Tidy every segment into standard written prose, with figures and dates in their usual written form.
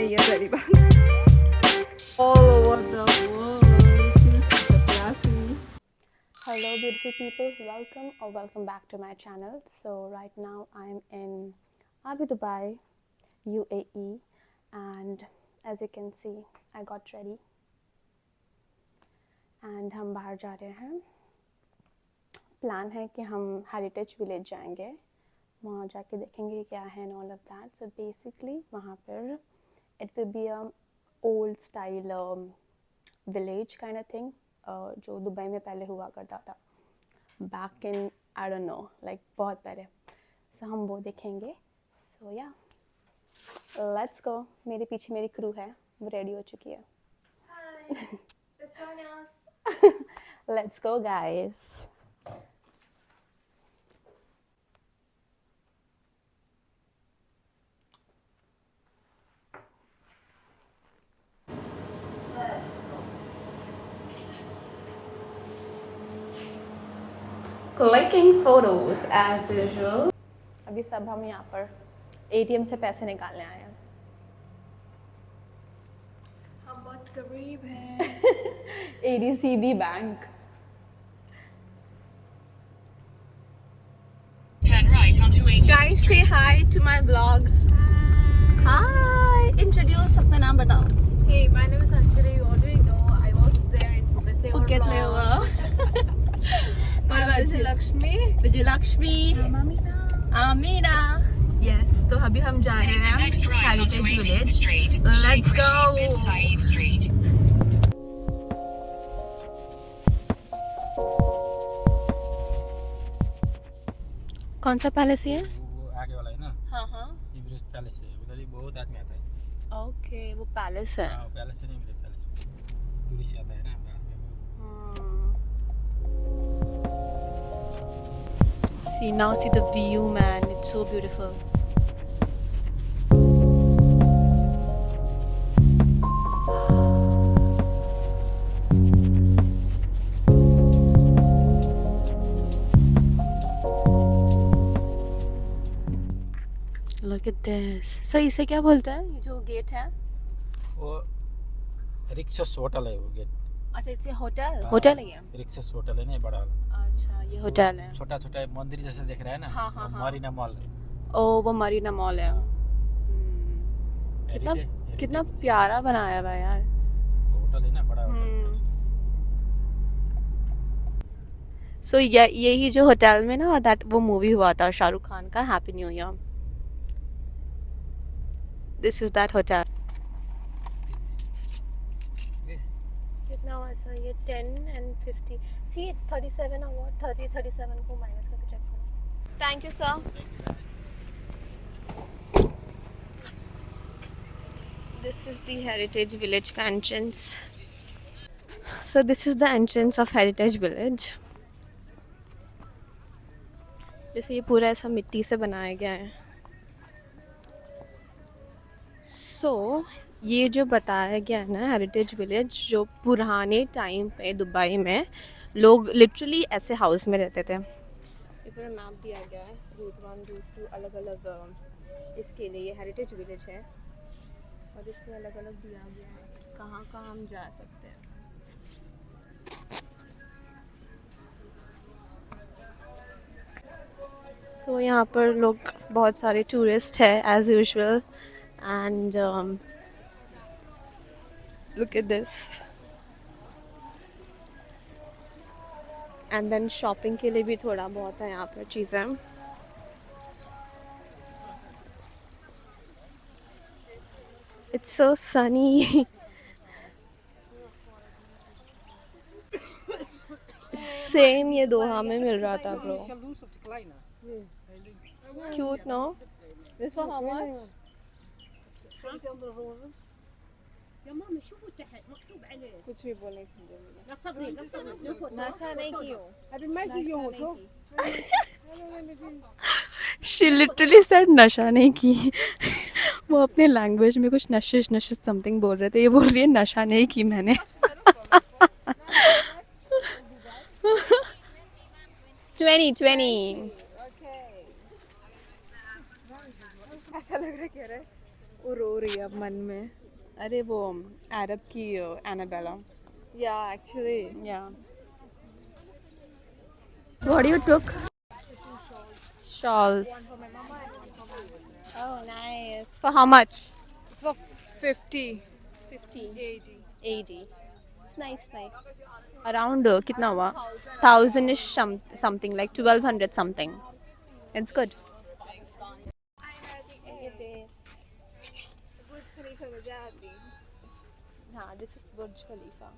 नहीं है पहली बार। All over the world. Hello beautiful people, welcome back to my channel. So right now I'm in Dubai, UAE, and as you can see I got ready and हम बाहर जा रहे हैं। Plan है कि हम हेरिटेज विलेज जाएंगे, वहाँ जाके देखेंगे क्या है and all of that. So basically वहाँ पर it will be a old style village kind of thing, जो दुबई में पहले हुआ करता था back in I don't know like बहुत पहले. So हम वो देखेंगे. So yeah, let's go. मेरे पीछे मेरी क्रू है, वो रेडी हो चुकी है. Hi, let's join us. Let's go guys. Clicking photos as usual. अभी सब हम यहाँ पर ATM से पैसे निकालने आए हैं. हम बहुत गरीब हैं. ADCB bank. Turn right onto 18th Guys, say Street. hi to my vlog. Hi. Introduce अपना नाम बताओ. Hey, my name is Anjali. You already know I was there in Phuket Layover. What about Vijayalakshmi? Amina. Yes. तो अभी हम जा रहे Take the हैं next right onto Heritage 18th Village. Street. Let's Sheikh go. Rashid bin Saeed Street. कौन सा palace है? वो आगे वाला है ना, हाँ हाँ. इमरेट पैलेस है, उधर ही बहुत आदमी आता है. ओके, वो पैलेस है. हाँ, पैलेस है ना, इमरेट पैलेस. टूरिस्ट आता है ना बाद में. See now, see the view, man. It's so beautiful. Look at this. So इसे क्या बोलते हैं? ये जो गेट है? वो रिक्शस होटल है वो गेट. अच्छा, इसे होटल? होटल है ये? रिक्शस होटल है ना, बड़ा वाला. अच्छा, ये होटल है. छोटा छोटा मंदिर जैसा दिख रहा है ना. हाँ, हाँ, हाँ. मरीना मॉल है. ओ, वो मरीना मॉल है. कितना कितना प्यारा बनाया हुआ है यार. होटल है ना, बड़ा होटल. सो यही जो होटल में ना दैट वो मूवी हुआ था शाहरुख खान का, happy new year. This is that hotel. कितना हुआ सर ये? 10 and 50. सी इट्स 37 और व्हाट 37 को माइनस करके चेक करो. Thank you sir. This is the Heritage Village का entrance. So this is the entrance of Heritage Village. जैसे ये पूरा ऐसा मिट्टी से बनाया गया है. So ये जो बताया गया है ना हेरिटेज विलेज, जो पुराने टाइम पे दुबई में लोग लिटरली ऐसे हाउस में रहते थे. ये पूरा मैप दिया गया है, रूट 1 रूट 2 अलग अलग इसके लिए. ये हेरिटेज विलेज है और इसमें अलग अलग दिया गया है कहाँ कहाँ हम जा सकते हैं. सो यहाँ पर लोग बहुत सारे टूरिस्ट है as usual. And look at this. And then shopping के लिए भी थोड़ा बहुत है यहाँ पर चीज़ें. It's so sunny. सेम ये दोहा में मिल रहा था bro. Cute no? This for how much? कुछ भी बोले नशा नहीं की हो. She literally said नशा नहीं की. वो अपने लैंग्वेज में कुछ नशिश समथिंग बोल रहे थे, ये बोल रही है नशा नहीं की मैंने. 20. ऐसा लग रहा है, कह रहा है वो रो रही है अब मन में. अरे वो अरब की Annabelle. Yeah, actually. Yeah. What do you took? Shawls. One for my mama and one for my mother. Oh, nice. For how much? It's for 50, 50. 80. 80. It's nice, nice. Around kitna hua? 1000-ish something, like 1200 something. It's good. Burj Khalifa में जा रही. हाँ, this is Burj Khalifa.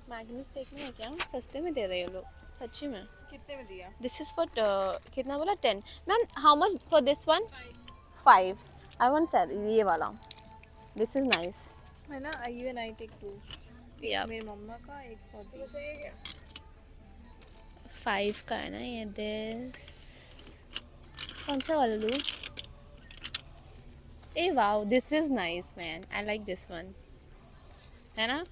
Magnets देखने हैं क्या? सस्ते में दे रहे हैं लोग. सच्ची में. कितने में दिया? This is for कितना बोला? 10. Ma'am, how much for this one? 5. I want sir ये वाला. This is nice. है ना? Even I take 2. Yeah. मेरी मम्मा का एक for the. 5 का है ना ये. This कौन सा वाला लूँ? ए wow, this is nice man. I like this one. है ना?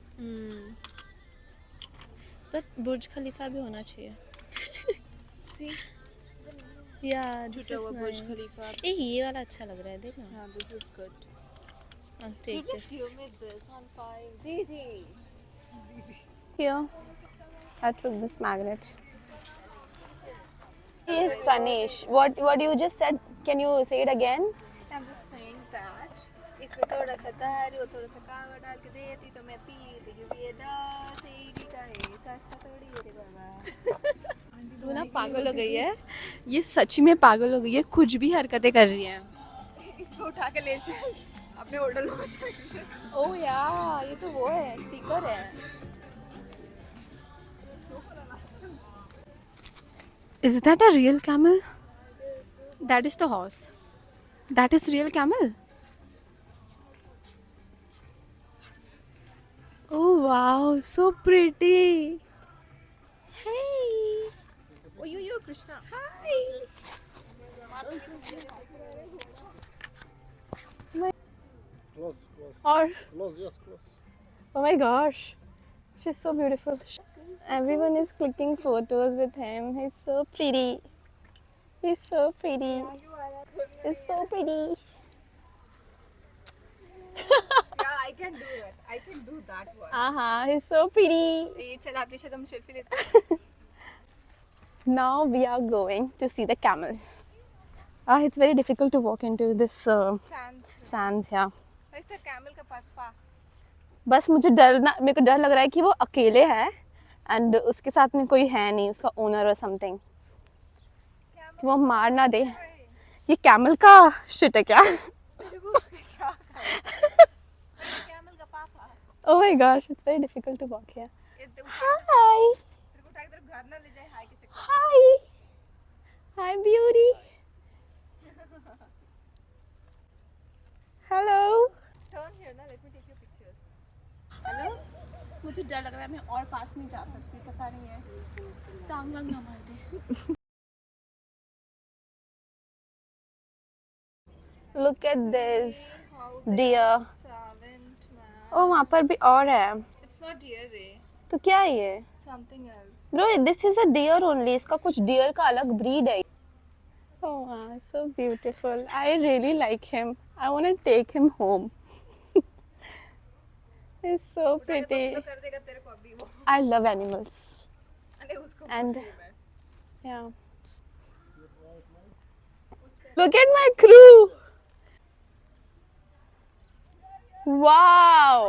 But Burj Khalifa भी होना चाहिए. See? Yeah, this छुटा is हुआ Burj nice. Khalifa. ए ये वाला अच्छा लग रहा है देखना. Yeah, this is good. I'll take this. You made this on 5. Didi. Here, I took this magnet. He is Spanish. What you just said? Can you say it again? I'm just saying that इसमें थोड़ा सा दारू और थोड़ा सा कावा डाल के देती तो मैं पी लेती क्योंकि ये 10 का है सस्ता थोड़ी है रे बाबा. तू ना पागल हो गई है. ये सच में पागल हो गई है. कुछ भी हरकतें कर रही है. इसको उठा के ले चल अपने होटल में जाएंगे. ओह यार, ये तो वो है, स्पीकर है. Is that a real camel? That is the horse. That is real camel. Oh wow, so pretty. Hey. Oh you Krishna. Hi. Close, close. Or Close, yes, close. oh my gosh, she's so beautiful. Everyone is clicking photos with him. He's so pretty. He's so pretty. He's so pretty. Yeah, I can do it. I can do that one. He's so pretty. ये चलाते शायद हम selfie लेते. Now we are going to see the camel. It's very difficult to walk into this sands. Yeah. Where's the camel का पापा? बस मेरे को डर लग रहा है कि वो अकेले है एंड उसके साथ में कोई है नहीं, उसका ओनर और समथिंग. वो मार ना दे. ये कैमल का शिट है क्या? कैमल का पापा. Oh my gosh, it's very difficult to walk here. ये तो Hi. तेरे को उठा के तेरे घर ना ले जाए हाय के चक्कर. Hi. Hi beauty. Hello. Turn here ना, let me take your pictures. Hello. मुझे डर लग रहा है, मैं और पास नहीं जा सकती, पता नहीं है टांग वांग ना मार दे. Look at this deer. Silent man. ओ वहाँ पर भी और है. It's not deer ray. तो क्या है ये? Something else. Bro, this is a deer only. इसका कुछ deer का अलग breed है. Oh wow, so beautiful. I really like him. I want to take him home. He's so pretty. तो कर देगा तेरे को अभी वो. I love animals. अरे उसको And बोलती हूँ मैं. yeah. Look at my crew. Wow.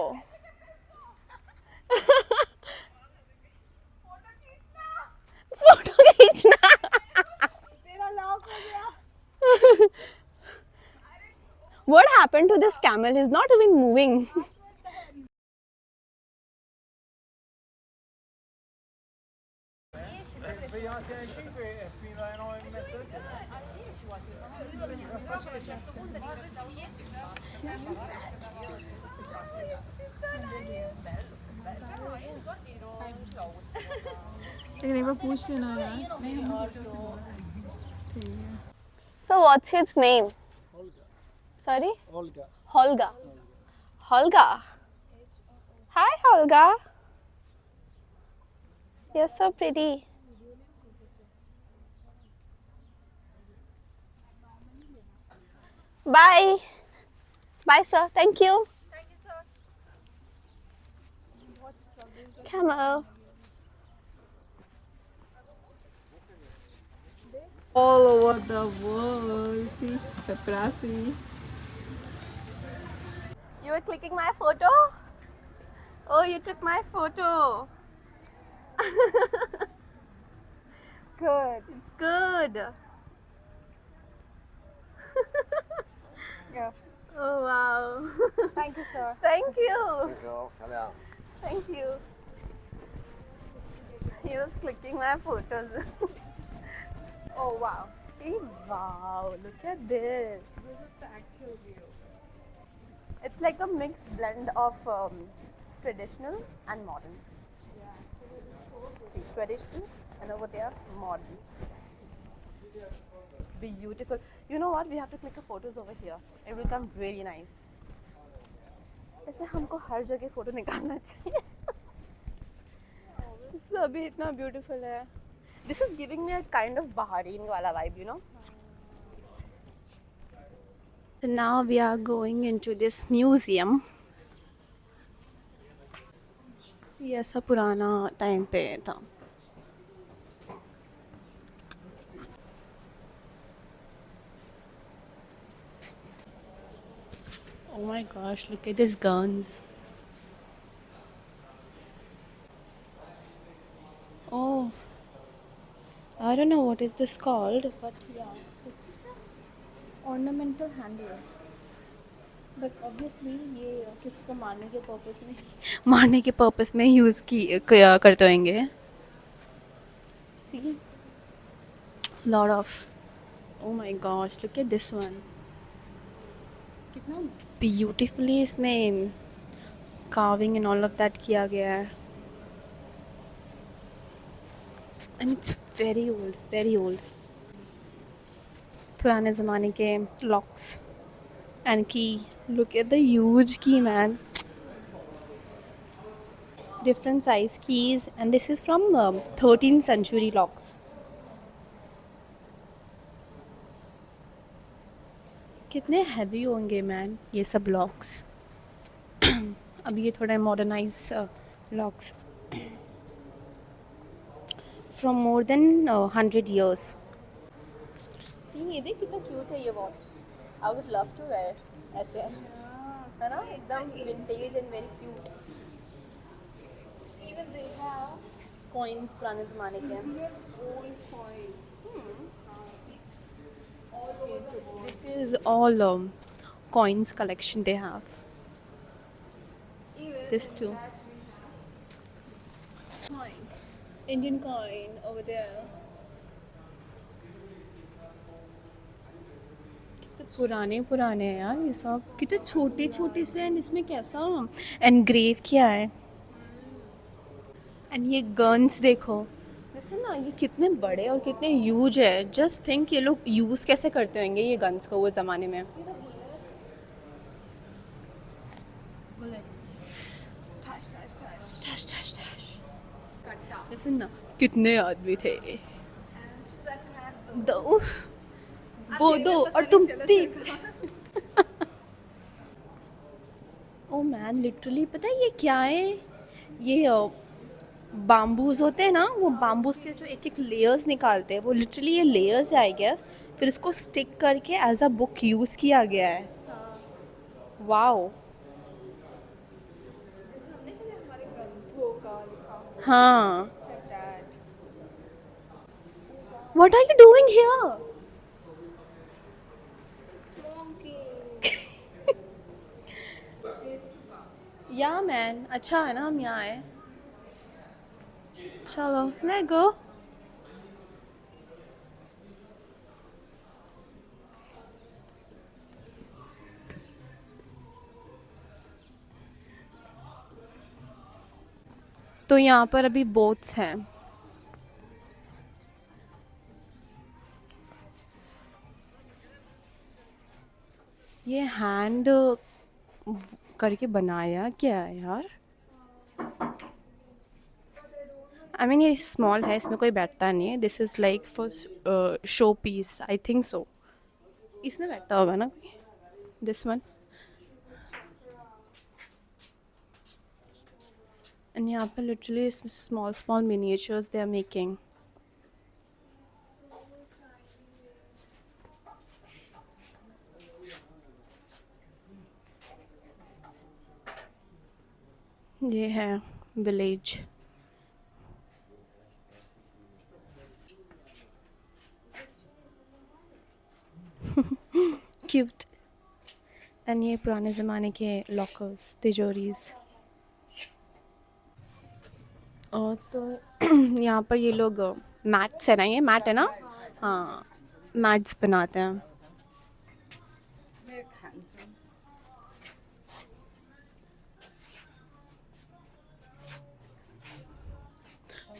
Photo खींचना. तेरा लॉक हो गया. What happened to this camel? He's not even moving. लेकिन एक बार पूछ लेना यार. नहीं हम So what's his name? Olga. Sorry? Olga. Holga. Holga. Hi Holga. You're so pretty. Bye. Bye, sir. Thank you. Thank you, sir. Camel. All over the world. See, paparazzi. You were clicking my photo? Oh, you took my photo. Good. It's good. Yeah. Oh, wow. Thank you, sir. Thank you. Thank you. He was clicking my photos. Oh, wow. Hey, wow, look at this. This is the actual view. It's like a mixed blend of traditional and modern. See, traditional and over there, modern. Beautiful. You know what? We have to click the photos over here. It will come very nice. ऐसे हमको हर जगह photo निकालना चाहिए. सभी इतना beautiful है. This is giving me a kind of Bahrain wala vibe, you know. So now we are going into this museum. See, ऐसा पुराना टाइम पे था. Oh my gosh, look at these guns. Oh, I don't know what is this called, but yeah, this is an ornamental handle. But obviously ये किसी को मारने के purpose में यूज़ करते होंगे. See, lot of. Oh my gosh, look at this one. कितना beautifully इसमें carving and all of that किया गया है. And it's very old, very old. पुराने ज़माने के locks and key. Look at the huge key, man. Different size keys, and this is from 13th century locks. कितने heavy होंगे man ये सब locks. अब ये थोड़ा modernize locks from more than 100 years. See, ये देख कितना cute है ये watch. I would love to wear ऐसे. है ना? एकदम vintage and very cute. Even they have Coins पुराने ज़माने के. old coin. Okay, so this is all coins collection they have. Even This too. Coin. Indian coin over there. कितने पुराने हैं यार ये सब. कितने छोटे छोटे से हैं. इसमें कैसा एनग्रेव किया है. एंड ये गन्स देखो. वैसे ना ये कितने बड़े और कितने ह्यूज है. जस्ट थिंक ये लोग यूज़ कैसे करते होंगे ये गन्स को वो ज़माने में. वैसे ना कितने आदमी थे. दो वो दो और तुम तीन. ओ मैन लिटरली पता है ये क्या है. ये बाम्बूज होते हैं ना. वो बाम्बूज के जो एक एक लेयर्स निकालते हैं वो लिटरली ये लेयर्स है आई गेस. फिर इसको स्टिक करके एज अ बुक यूज़ किया गया है. वाओ. हाँ. What are you doing here? Yeah man. अच्छा है ना हम यहाँ आए. चलो let go. तो यहाँ पर अभी बोट्स हैं. ये हैंड करके बनाया क्या है यार. आई मीन ये स्मॉल है. इसमें कोई बैठता नहीं है. This is like for show piece I think so. इसमें बैठता होगा ना कोई. This one. And यहाँ पे literally small miniatures they are making. ये है village. Cute. And ये पुराने ज़माने के lockers, तिजोरीज. और तो यहाँ पर ये लोग मैट्स है ना, ये मैट है ना, हाँ मैट्स बनाते हैं.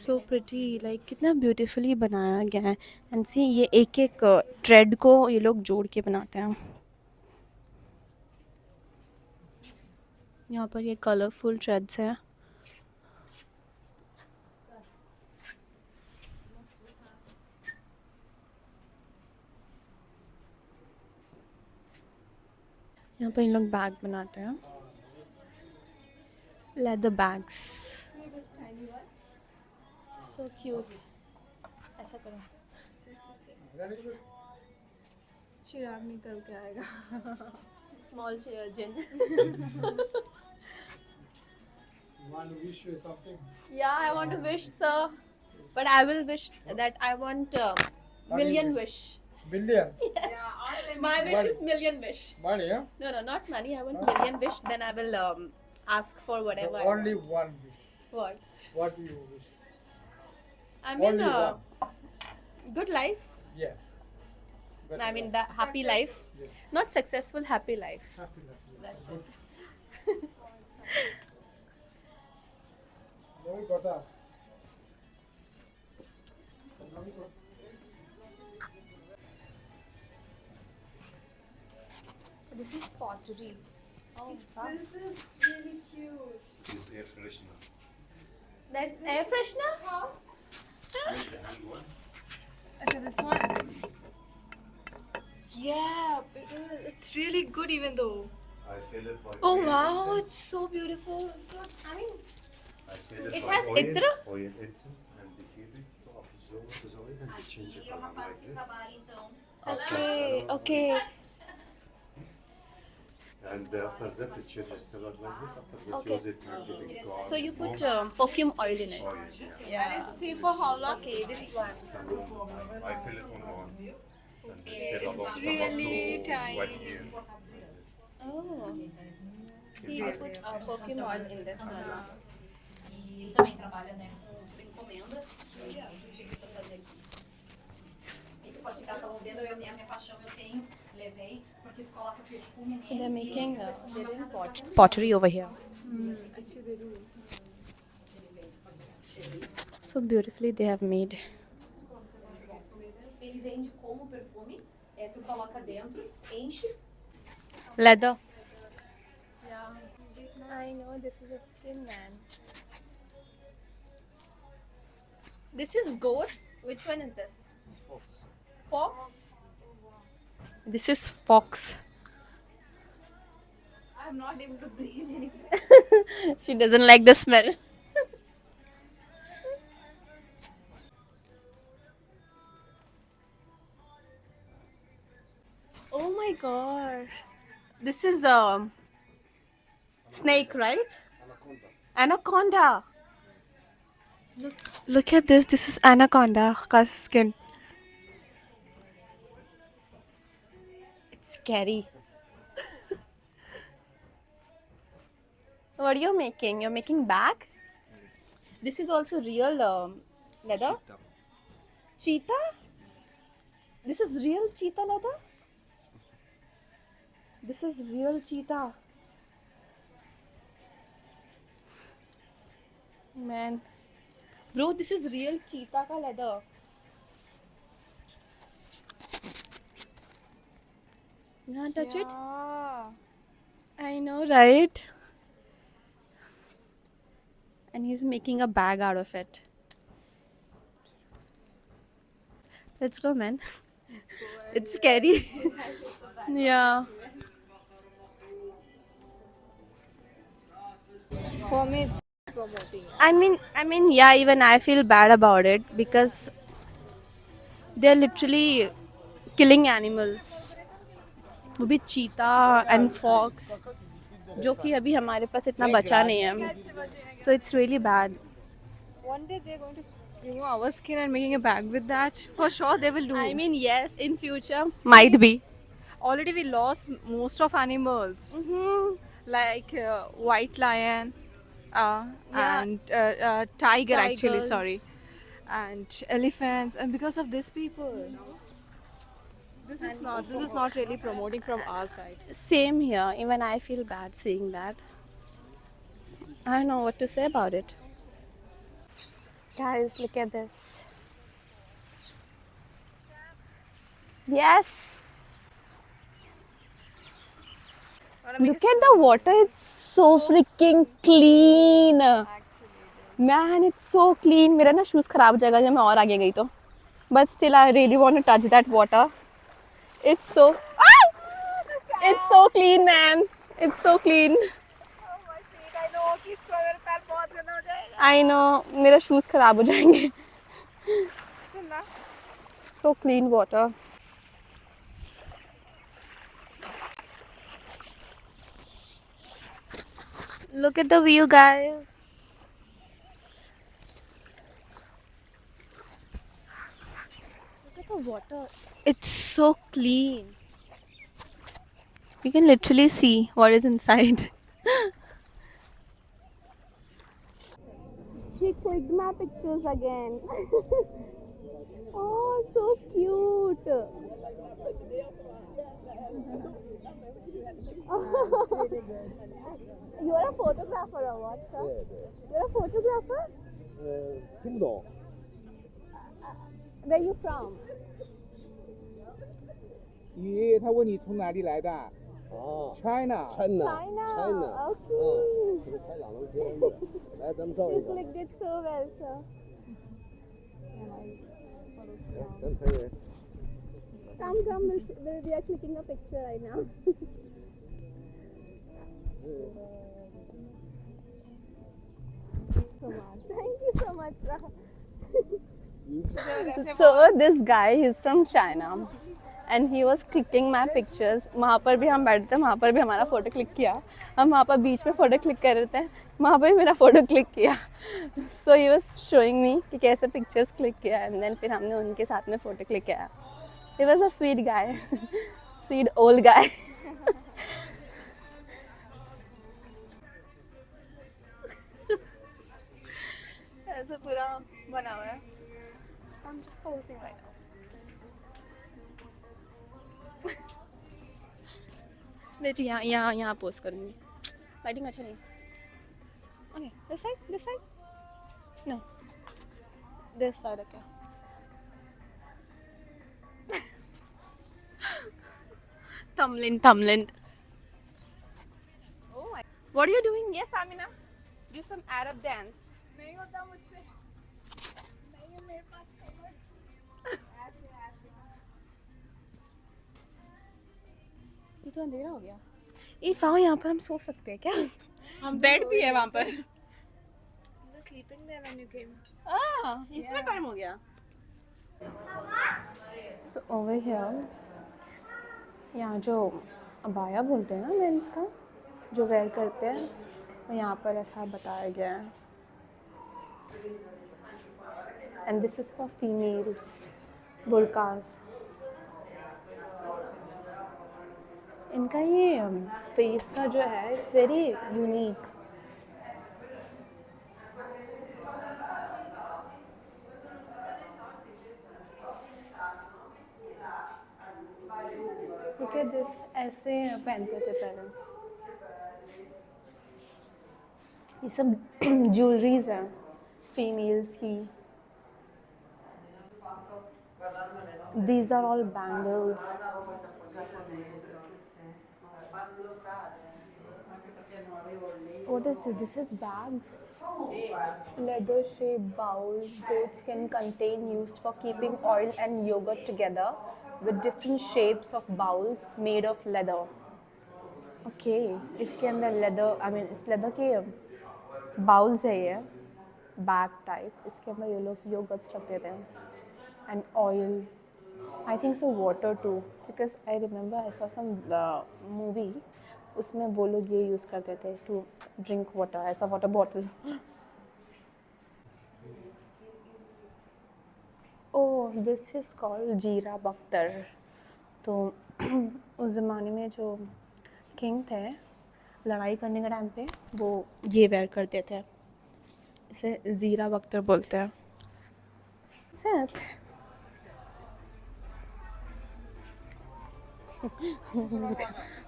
सो प्रिटी, लाइक कितना ब्यूटीफुली बनाया गया है. एंड सी ये एक एक थ्रेड को ये लोग जोड़ के बनाते हैं. यहाँ पर ये कलरफुल थ्रेड्स हैं. यहाँ पर इन लोग बैग बनाते हैं, लेदर बैग्स. So cute. ऐसा करो. चिराग निकल के आएगा. स्मॉल जिन. You want to wish you something? Yeah, I want to wish, sir, but I will wish that I want million wish. Million. My wish is million wish. Money, huh? No, not money. I want million wish. Then I will ask for whatever. I Only want. one wish. What? What do you wish? I mean, Only good life. Yeah. But I mean, the happy life. Yes. Not successful, happy life. Happy life. That's Good. it. No, we got that. This is pottery. Oh, wow. This is really cute. Use air freshener. That's air freshener? Smells the hand one. Okay, this one. Yeah, it's really good even though. I fill it by Oh oil wow, essence. it's so beautiful. I mean, I fill it it by has oil, itra? oil essence and the cubic of the oil and we change it color like this. okay. And after that it changes color like this. After that Okay. use it to give it color. So you put perfume oil in it. oil. Yeah. See for how long? Okay, this one. And I fill it on once. And still about It's really up to tiny. 1 year. Oh. See, you put perfume oil in this one. Ele também trabalha, né, com encomenda. E a gente precisa fazer aqui. E você pode ficar só vendo, a minha paixão eu tenho, levei, porque tu coloca perfume So they're nele. making they're doing pottery over here. Actually, they do. So beautifully they have made. Ele vende como perfume, tu coloca dentro, enche. Leather. Yeah. I know this is a skin man. This is goat. Which one is this? Fox. This is fox. I'm not able to breathe anymore. She doesn't like the smell. Oh my god. This is a snake, right? Anaconda. Look at this. This is anaconda ka skin. It's scary. What are you making? You're making bag? This is also real leather? Cheetah? This is real cheetah leather? This is real cheetah. Man. Bro, this is real cheetah ka leather. You wanna touch it? I know, right? And he's making a bag out of it. Let's go, man. It's scary. Yeah. For me, promoting. Yeah, even I feel bad about it because they're literally killing animals. वो भी चीता and fox, जो कि अभी हमारे पास इतना बचा नहीं है. So it's really bad. One day they're going to remove our skin and making a bag with that. For sure they will do. I mean, yes, in future might be. Already we lost most of animals like white lion Yeah. and tiger actually, Tigers. sorry, and elephants, and because of these people. This is not really promoting from our side. Same here. Even I feel bad seeing that. I don't know what to say about it. Guys, look at this. Yes. Look at the water. It's so freaking clean. Man, it's so clean. मेरा ना shoes खराब हो जाएगा जब मैं और आगे गई तो. But still, I really want to touch that water. It's so. Ah! It's so clean, man. It's so clean. I know. मेरा shoes खराब हो जाएंगे. So clean water. Look at the view, guys. Look at the water. It's so clean. You can literally see what is inside. She clicked my pictures again. Oh, so cute. You're a photographer or what, sir? You're a photographer? Kindle. Where you from? 咦，他问你从哪里来的哦 ？China。 ，China。 China. Okay. 这个开朗龙天的。来，咱们照一 You 个。 clicked it so well, sir. 咱们成员。 Come, we are clicking a picture right now. Thank you so much, sir. So this guy, he's from China and he was clicking my pictures. वहाँ पर भी हम बैठे थे, वहाँ पर भी हमारा फोटो क्लिक किया. हम वहाँ पर बीच में फोटो क्लिक कर रहे थे, वहाँ पर भी मेरा फोटो क्लिक किया. So he was showing me कि कैसे pictures क्लिक किया and then फिर हमने उनके साथ में फोटो क्लिक किया. He was a sweet guy, sweet old guy. ऐसा पूरा बना हुआ है. I'm just posing right now. बेटी यहाँ पोस्ट करूँगी. लाइटिंग अच्छा नहीं. Okay, this side. No, this side. Okay. Thumbland. Oh my. What are you doing? Yes, Amina. Do some Arab dance. नहीं होता मुझसे. नहीं है मेरे पास कमर. ये तो अंधेरा हो गया. ये वाह, यहाँ पर हम सो सकते हैं क्या? हम बेड भी है वहाँ पर. You were sleeping there when you came. इसमें टाइम हो गया. So over here, यहाँ जो अबाया बोलते हैं ना मेंस का, जो वेयर करते हैं, वो यहाँ पर ऐसा बताया गया है. And this is for females, burqas. इनका ये फेस का जो है, it's very unique. Look at this, ऐसे पहनते थे पहले. ये सब ज्वेलरीज हैं फीमेल्स की. These are all bangles. What is this? This is bags. Leather shaped bowls. Goat skin contain used for keeping oil and yogurt together with different shapes of bowls made of leather. Okay, इसके अंदर leather, I mean इस leather के bowls है ये bag type, इसके अंदर ये लोग योगर्ट्स रख देते हैं and oil, I think so water too, because I remember I saw some movie, उसमें वो लोग ये यूज़ करते थे टू ड्रिंक वाटर, ऐसा water bottle. Oh this is called जीरा बख्तर। तो उस ज़माने में जो किंग थे, लड़ाई करने के टाइम पे वो ये वेयर करते थे, इसे ज़ीरा बख्तर बोलते हैं। That's it.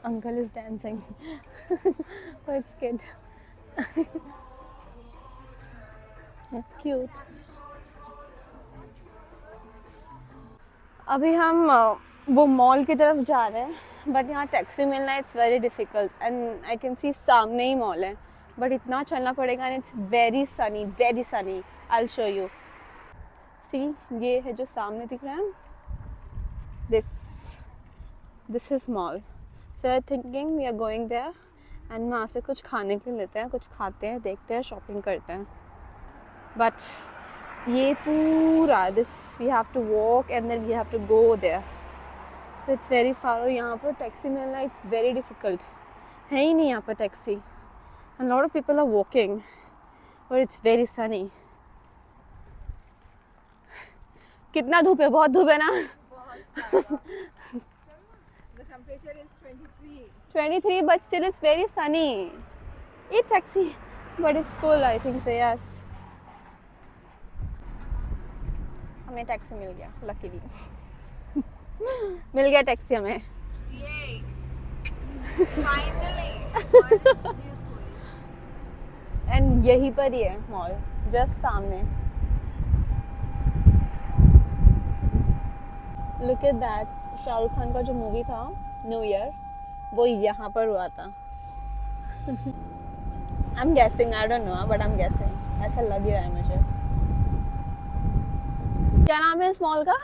Uncle is dancing. Oh, it's cute. It's cute. अभी हम वो मॉल की तरफ जा रहे हैं, बट यहाँ टैक्सी मिलना it's very difficult and I can see सामने ही मॉल है, बट इतना चलना पड़ेगा and it's very sunny, very sunny. I will show you. See ये है जो सामने दिख रहा है, this is mall. So I thinking we are going there and वहाँ से कुछ खाने के लिए लेते हैं, कुछ खाते हैं, देखते हैं, शॉपिंग करते हैं। बट ये पूरा this we have to walk and then we have to go there, so it's very far. और यहाँ पर टैक्सी मिलना इट्स वेरी डिफ़िकल्ट, है ही नहीं यहाँ पर taxi and lot of people are walking और इट्स वेरी सनी। कितना धूप है, बहुत धूप है ना। The temperature is 23. 23 but still it's very sunny. ये taxi but it's full I think so, yes. हमें टैक्सी मिल गया लकीली। मिल गया टैक्सी हमें। Yay! Finally! एंड यहीं पर ही है मॉल, जस्ट सामने। Look at that, Shahrukh Khan का जो मूवी था न्यू ईयर, वो यहाँ पर हुआ था। I am guessing, I don't know but I am guessing, ऐसा लग ही रहा है मुझे। क्या नाम है इस मॉल का?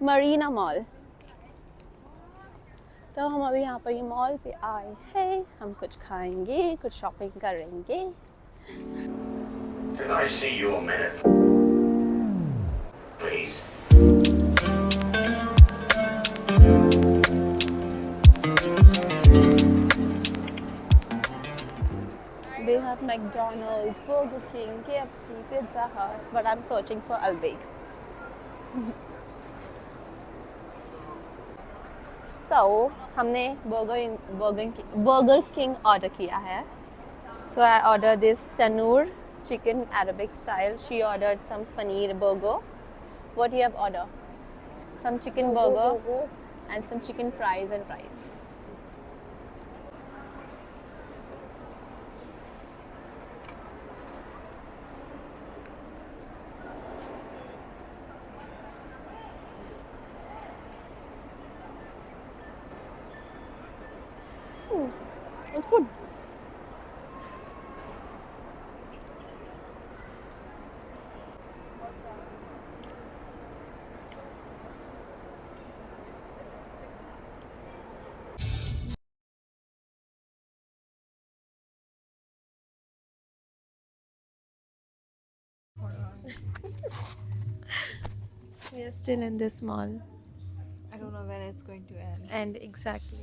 मरीना मॉल। तो हम अभी यहाँ पर ये मॉल पे आए हैं, हम कुछ खाएंगे, कुछ शॉपिंग करेंगे। Can I see you a minute? Please. They have McDonald's, Burger King, KFC, Pizza Hut, but I'm searching for Albaik. So, हमने Burger King order किया है. So I ordered this tandoor chicken Arabic style. She ordered some paneer burger. What do you have ordered? Some chicken burger and some chicken fries and fries. It's good. We are still in this mall, I don't know when it's going to end. and exactly.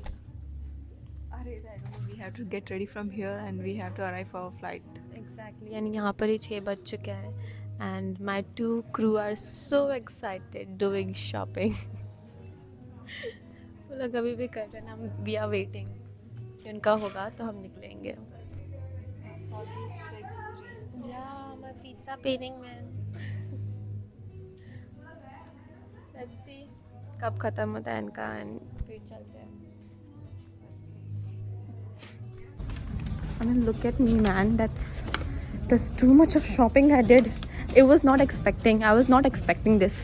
I don't know. We have to get ready from here and we have to arrive for our flight. Exactly, and यहाँ पर ही 6 बज चुके हैं and my 2 crew are so excited doing shopping. वो लोग अभी भी कर रहे हैं, हम we are waiting कि उनका होगा तो हम निकलेंगे. Yeah, my feet are paining, man. Let's see कब ख़त्म होता है इनका and फिर चलते हैं. I mean, look at me, man. That's too much of shopping I did. I was not expecting this.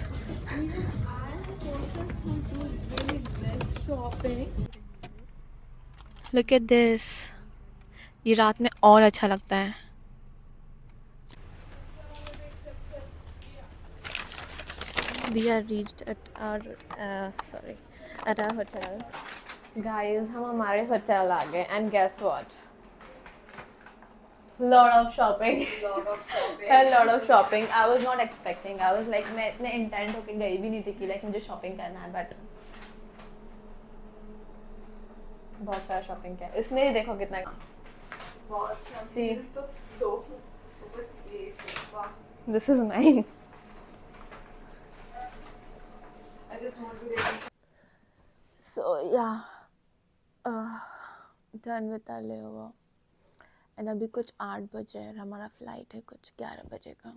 Look at this. ये रात में और अच्छा लगता है. We are reached at our hotel. Guys, हम हमारे होटल आ गए and guess what? Lot of shopping. Lot of shopping. A lot of shopping. I was not expecting. I was like, मैं इतने intent होके गई भी नहीं थी कि like मुझे shopping करना है, but बहुत सारा shopping किया. इसने देखो कितना. बहुत See. तो दो बस ये वाह. This is mine. I just want to get So yeah, done with our layover. And अभी कुछ 8 बजे है, हमारा फ्लाइट है कुछ 11 बजे का.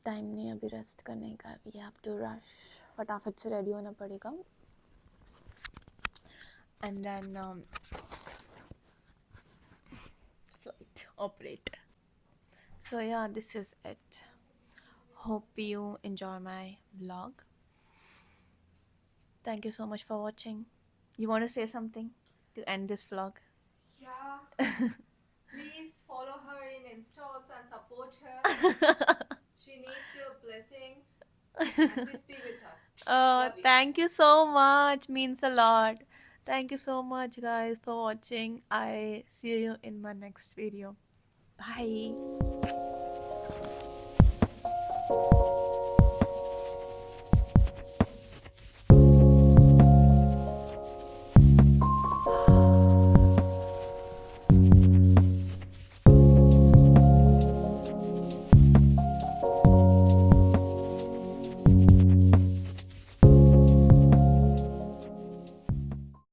टाइम नहीं अभी रेस्ट करने का. We have to rush. फटाफट से रेडी होना पड़ेगा. And then flight operate. So yeah this is it. Hope you enjoy my vlog. Thank you so much for watching. You want to say something to end this vlog? Yeah. Please follow her in Insta also and support her. She needs your blessings. And please be with her. Love you. Thank you so much. Means a lot. Thank you so much, guys, for watching. I see you in my next video. Bye.